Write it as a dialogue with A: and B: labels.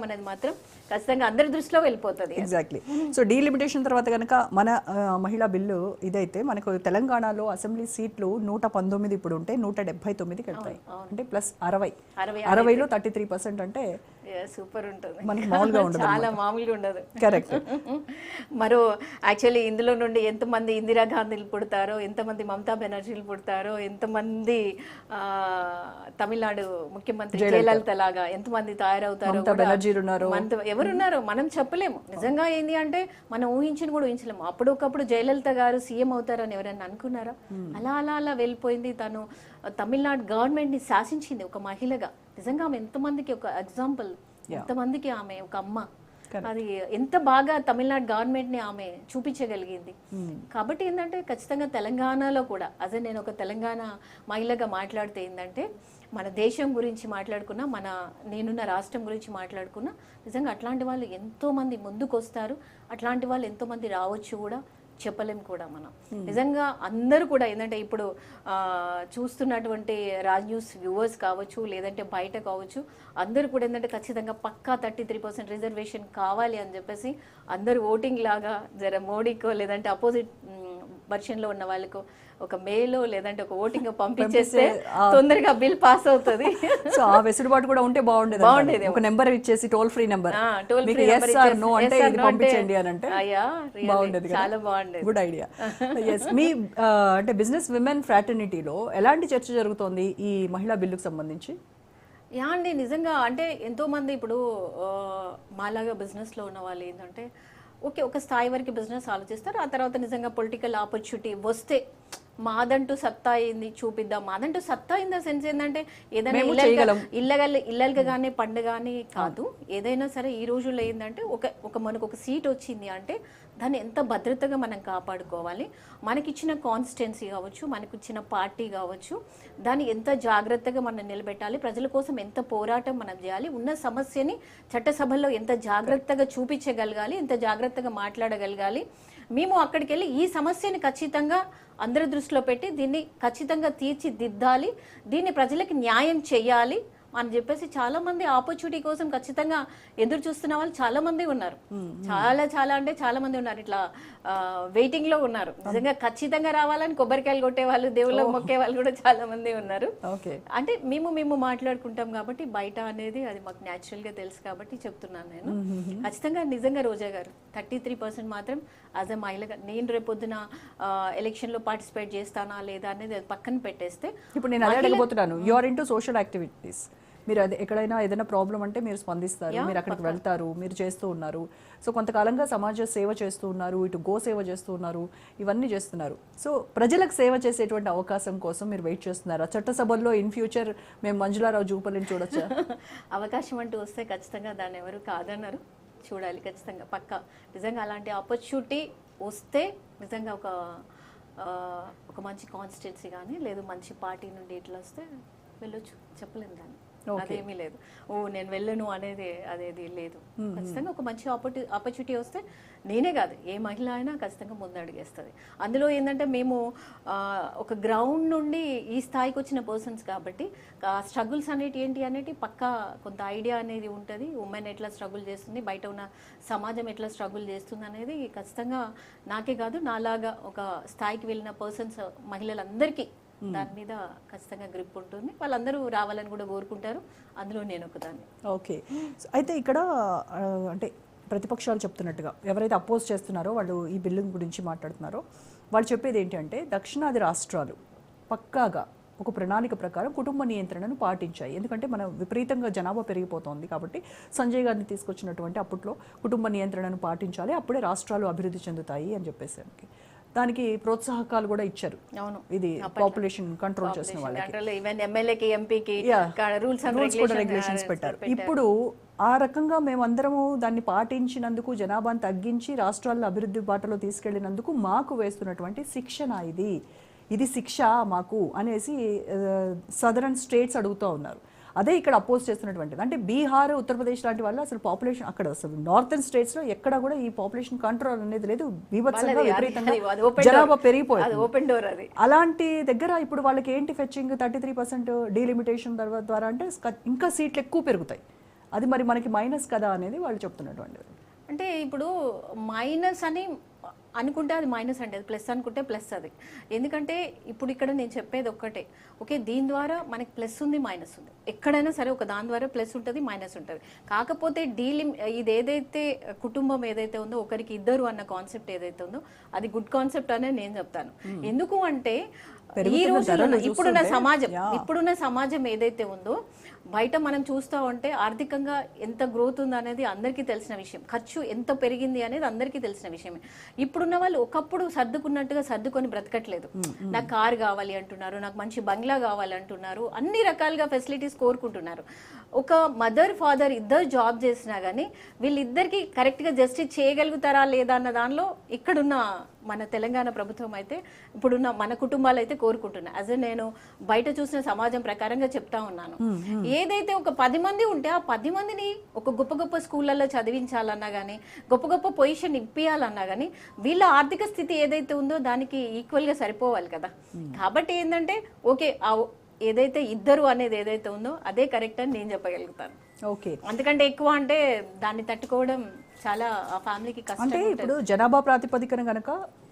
A: అనేది మాత్రం ఖచ్చితంగా అందరి దృష్టిలో వెళ్ళిపోతుంది.
B: ఎగ్జాక్ట్లీ. సో డీలిమిటేషన్ తర్వాత కనుక మన మహిళా బిల్లు ఇదైతే మనకు తెలంగాణలో అసెంబ్లీ సీట్లు 119 ఇప్పుడు ఉంటే 179కి వెళ్తాయి. అంటే ప్లస్ 60లో 33% అంటే
A: సూపర్ ఉంటుంది,
B: మనకి మామూలుగా ఉండదు,
A: చాలా మామూలుగా ఉండదు.
B: కరెక్ట్.
A: మరో యాక్చువల్లీ ఇందులో నుండి ఎంతమంది ఇందిరా గాంధీలు పుడతారో, ఎంతమంది మమతా బెనర్జీలు పుడతారో, ఎంతమంది తమిళనాడు ముఖ్యమంత్రి జయలలిత లాగా ఎంతమంది తయారవుతారో, ఎవరున్నారో మనం చెప్పలేము. నిజంగా ఏంది అంటే మనం ఊహించిన కూడా ఊహించలేము. అప్పుడొకప్పుడు జయలలిత గారు సీఎం అవుతారని ఎవరైనా అనుకున్నారా? అలా అలా అలా వెళ్ళిపోయింది. తను తమిళనాడు గవర్నమెంట్ ని శాసించింది ఒక మహిళగా. నిజంగా ఆమె ఎంతమందికి ఒక ఎగ్జాంపుల్, ఎంతమందికి ఆమె ఒక అమ్మ. అది ఎంత బాగా తమిళనాడు గవర్నమెంట్ ని ఆమె చూపించగలిగింది. కాబట్టి ఏంటంటే ఖచ్చితంగా తెలంగాణలో కూడా అదే నేను ఒక తెలంగాణ మహిళగా మాట్లాడితే ఏంటంటే మన దేశం గురించి మాట్లాడుకున్నా, నేనున్న రాష్ట్రం గురించి మాట్లాడుకున్నా, నిజంగా అట్లాంటి వాళ్ళు ఎంతో మంది ముందుకు వస్తారు. అట్లాంటి వాళ్ళు ఎంతో మంది రావచ్చు కూడా, చెప్పలేం కూడా మనం. నిజంగా అందరూ కూడా ఏంటంటే ఇప్పుడు చూస్తున్నటువంటి రాజ్ న్యూస్ వ్యూవర్స్ కావచ్చు, లేదంటే బయట కావచ్చు, అందరూ కూడా ఏంటంటే ఖచ్చితంగా పక్కా 33% రిజర్వేషన్ కావాలి అని చెప్పేసి అందరూ ఓటింగ్ లాగా జర మోడీకో లేదంటే అపోజిట్ వర్షన్లో ఉన్న వాళ్ళకు ఒక మెయిల్ లేదంటే ఒక ఓటింగ్ పంపించేస్తే తొందరగా బిల్ పాస్ అవుతుంది.
B: సో ఆ వెసులుబాటు కూడా ఉంటే బాగుండేది. ఒక నెంబర్ ఇచ్చేసి టోల్ ఫ్రీ నెంబర్ పంపించండి అని అంటే బాగుండేది,
A: చాలా బాగుండేది.
B: Good idea. మీ అంటే బిజినెస్ విమెన్ ఫ్రాటర్నిటీలో ఎలాంటి చర్చ జరుగుతోంది ఈ మహిళా బిల్లుకు సంబంధించి?
A: యా అండి, నిజంగా అంటే ఎంతో మంది ఇప్పుడు మాలాగా బిజినెస్ లో ఉన్న వాళ్ళు ఏంటంటే ఓకే ఒక స్థాయి వరకు బిజినెస్ ఆలోచిస్తారు. ఆ తర్వాత నిజంగా పొలిటికల్ ఆపర్చునిటీ వస్తే మాదంటూ సత్తా అయింది చూపిద్దాం. మాదంటూ సత్తా ఇన్ ద సెన్స్ ఏంటంటే ఏదైనా ఇళ్ళగా కానీ పండుగ కానీ కాదు, ఏదైనా సరే ఈ రోజుల్లో ఏంటంటే మనకు ఒక సీట్ వచ్చింది అంటే దాన్ని ఎంత భద్రతగా మనం కాపాడుకోవాలి. మనకిచ్చిన కాన్స్టిట్యున్సీ కావచ్చు, మనకిచ్చిన పార్టీ కావచ్చు, దాన్ని ఎంత జాగ్రత్తగా మనం నిలబెట్టాలి, ప్రజల కోసం ఎంత పోరాటం మనం చేయాలి, ఉన్న సమస్యని చట్టసభల్లో ఎంత జాగ్రత్తగా చూపించగలగాలి, ఎంత జాగ్రత్తగా మాట్లాడగలగాలి. మేము అక్కడికి వెళ్ళి ఈ సమస్యని ఖచ్చితంగా అందరి దృష్టిలో పెట్టి దీన్ని ఖచ్చితంగా తీర్చిదిద్దాలి, దీన్ని ప్రజలకు న్యాయం చేయాలి అని చెప్పేసి చాలా మంది ఆపర్చునిటీ కోసం ఖచ్చితంగా ఎదురు చూస్తున్న వాళ్ళు చాలా మంది ఉన్నారు. చాలా అంటే చాలా మంది ఉన్నారు, ఇట్లా వెయిటింగ్ లో ఉన్నారు. నిజంగా ఖచ్చితంగా రావాలని కొబ్బరికాయలు కొట్టే వాళ్ళు, దేవుళ్ళకి మొక్కే వాళ్ళు కూడా చాలా మంది ఉన్నారు. అంటే మేము మాట్లాడుకుంటాం కాబట్టి బయట అనేది అది మాకు న్యాచురల్ గా తెలుసు కాబట్టి చెప్తున్నాను నేను. ఖచ్చితంగా నిజంగా రోజా గారు 33% మాత్రం యాజ్ ఎ మహిళగా నేను రేపొద్దున ఎలక్షన్ లో పార్టిసిపేట్ చేస్తానా లేదా అనేది పక్కన పెట్టేస్తే,
B: ఇప్పుడు నేను అదే అడగబోతున్నాను. You are into social activities. మీరు అది ఎక్కడైనా ఏదైనా ప్రాబ్లం అంటే మీరు స్పందిస్తారు, మీరు అక్కడికి వెళ్తారు, మీరు చేస్తూ ఉన్నారు. సో కొంతకాలంగా సమాజ సేవ చేస్తూ ఉన్నారు, ఇటు గో సేవ చేస్తూ ఉన్నారు, ఇవన్నీ చేస్తున్నారు. సో ప్రజలకు సేవ చేసేటువంటి అవకాశం కోసం మీరు వెయిట్ చేస్తున్నారా? చట్టసభల్లో ఇన్ ఫ్యూచర్ మేము మంజులారావు జూపల్లిని చూడొచ్చా?
A: అవకాశం అంటూ వస్తే ఖచ్చితంగా దాన్ని ఎవరు కాదన్నారు, చూడాలి ఖచ్చితంగా పక్కా. నిజంగా అలాంటి ఆపర్చునిటీ వస్తే నిజంగా ఒక మంచి కాన్స్టిట్యున్సీ కానీ లేదు మంచి పార్టీ నుండి ఇట్లా వస్తే వెళ్ళొచ్చు, చెప్పలేము దాన్ని. అదేమీ లేదు నేను వెళ్ళను అదేది లేదు. ఖచ్చితంగా ఒక మంచి ఆపర్చునిటీ వస్తే నేనే కాదు ఏ మహిళ అయినా ఖచ్చితంగా ముందడుగేస్తుంది. అందులో ఏంటంటే మేము ఒక గ్రౌండ్ నుండి ఈ స్థాయికి వచ్చిన పర్సన్స్ కాబట్టి స్ట్రగుల్స్ ఏంటి అనేది పక్కా కొంత ఐడియా అనేది ఉంటుంది. ఉమెన్ ఎట్లా స్ట్రగుల్ చేస్తుంది, బయట ఉన్న సమాజం ఎట్లా స్ట్రగుల్ చేస్తుంది అనేది ఖచ్చితంగా నాకే కాదు నాలాగా ఒక స్థాయికి వెళ్ళిన పర్సన్స్ మహిళలందరికీ దాని మీద ఖచ్చితంగా గ్రిప్ ఉంటుంది. వాళ్ళందరూ రావాలని కూడా కోరుకుంటారు, అందులో నేను ఒకదాన్ని.
B: ఓకే. అయితే ఇక్కడ అంటే ప్రతిపక్షాలు చెప్తున్నట్టుగా ఎవరైతే అపోజ్ చేస్తున్నారో వాళ్ళు ఈ బిల్లు గురించి మాట్లాడుతున్నారో వాళ్ళు చెప్పేది ఏంటంటే దక్షిణాది రాష్ట్రాలు పక్కాగా ఒక ప్రణాళిక ప్రకారం కుటుంబ నియంత్రణను పాటించాయి. ఎందుకంటే మన విపరీతంగా జనాభా పెరిగిపోతుంది కాబట్టి సంజయ్ గారిని తీసుకొచ్చినటువంటి అప్పట్లో కుటుంబ నియంత్రణను పాటించాలి, అప్పుడే రాష్ట్రాలు అభివృద్ధి చెందుతాయి అని చెప్పేసి దానికి ప్రోత్సాహకాలు కూడా ఇచ్చారు. ఇది పాపులేషన్ కంట్రోల్ చేసిన వాళ్ళకి రూల్స్ కూడా రెగ్యులేషన్స్ పెట్టారు. ఇప్పుడు ఆ రకంగా మేమందరము దాన్ని పాటించినందుకు, జనాభాను తగ్గించి రాష్ట్రాల్లో అభివృద్ధి బాటలో తీసుకెళ్లినందుకు మాకు వేస్తున్నటువంటి శిక్షణ ఇది శిక్ష మాకు అనేసి సదరన్ స్టేట్స్ అడుగుతూ ఉన్నారు. అదే ఇక్కడ అపోజ్ చేస్తున్నటువంటిది. అంటే బీహార్, ఉత్తరప్రదేశ్ లాంటి వాళ్ళు అసలు పాపులేషన్ అక్కడ అసలు నార్థన్ స్టేట్స్ లో ఎక్కడ కూడా ఈ పాపులేషన్ కంట్రోల్ అనేది లేదు, విభత్సంగా విపరీతంగా జనాభా పెరిగిపోయింది. అలాంటి దగ్గర ఇప్పుడు వాళ్ళకి ఏంటి ఫెచ్చింగ్ 33% డీలిమిటేషన్ ద్వారా అంటే ఇంకా సీట్లు ఎక్కువ పెరుగుతాయి. అది మరి మనకి మైనస్ కదా అనేది వాళ్ళు చెప్తున్నటువంటిది.
A: అంటే ఇప్పుడు మైనస్ అని అనుకుంటే అది మైనస్ అండి, అది ప్లస్ అనుకుంటే ప్లస్ అది. ఎందుకంటే ఇప్పుడు ఇక్కడ నేను చెప్పేది ఒక్కటే, ఓకే దీని ద్వారా మనకి ప్లస్ ఉంది మైనస్ ఉంది, ఎక్కడైనా సరే ఒక దాని ద్వారా ప్లస్ ఉంటుంది మైనస్ ఉంటుంది. కాకపోతే ఇది ఏదైతే కుటుంబం ఏదైతే ఉందో, ఒకరికి ఇద్దరు అన్న కాన్సెప్ట్ ఏదైతే ఉందో అది గుడ్ కాన్సెప్ట్ అనే నేను చెప్తాను. ఎందుకు అంటే ఈ రోజుల్లో ఇప్పుడున్న సమాజం ఏదైతే ఉందో, బయట మనం చూస్తూ ఉంటే ఆర్థికంగా ఎంత గ్రోత్ ఉంది అనేది అందరికీ తెలిసిన విషయం, ఖర్చు ఎంత పెరిగింది అనేది అందరికీ తెలిసిన విషయమే. ఇప్పుడున్న వాళ్ళు ఒకప్పుడు సర్దుకున్నట్టుగా సర్దుకొని బ్రతకట్లేదు. నాకు కారు కావాలి అంటున్నారు, నాకు మంచి బంగ్లా కావాలి అంటున్నారు, అన్ని రకాలుగా ఫెసిలిటీస్ కోరుకుంటున్నారు. ఒక మదర్ ఫాదర్ ఇద్దరు జాబ్ చేసినా కానీ వీళ్ళిద్దరికి కరెక్ట్గా జస్టిస్ చేయగలుగుతారా లేదా అన్న దానిలో ఇక్కడున్న మన తెలంగాణ ప్రభుత్వం అయితే, ఇప్పుడున్న మన కుటుంబాలు అయితే కోరుకుంటున్నాయి. అదే నేను బయట చూసిన సమాజం ప్రకారంగా చెప్తా ఉన్నాను. ఏదైతే ఒక 10 మంది ఉంటే ఆ 10 మందిని ఒక గొప్ప గొప్ప స్కూళ్ళల్లో చదివించాలన్నా కానీ, గొప్ప గొప్ప పొజిషన్ ఇప్పియాలన్నా కానీ వీళ్ళ ఆర్థిక స్థితి ఏదైతే ఉందో దానికి ఈక్వల్గా సరిపోవాలి కదా. కాబట్టి ఏంటంటే ఓకే ఏదైతే ఇద్దరు అనేది ఏదైతే ఉందో అదే కరెక్ట్ అని నేను చెప్పగలుగుతాను.
B: ఓకే,
A: అందుకంటే ఎక్కువ అంటే దాన్ని తట్టుకోవడం చాలా ఆ ఫ్యామిలీకి కష్టం.
B: అంటే ఇప్పుడు జనాభా ప్రాతిపదికన కనుక ఈ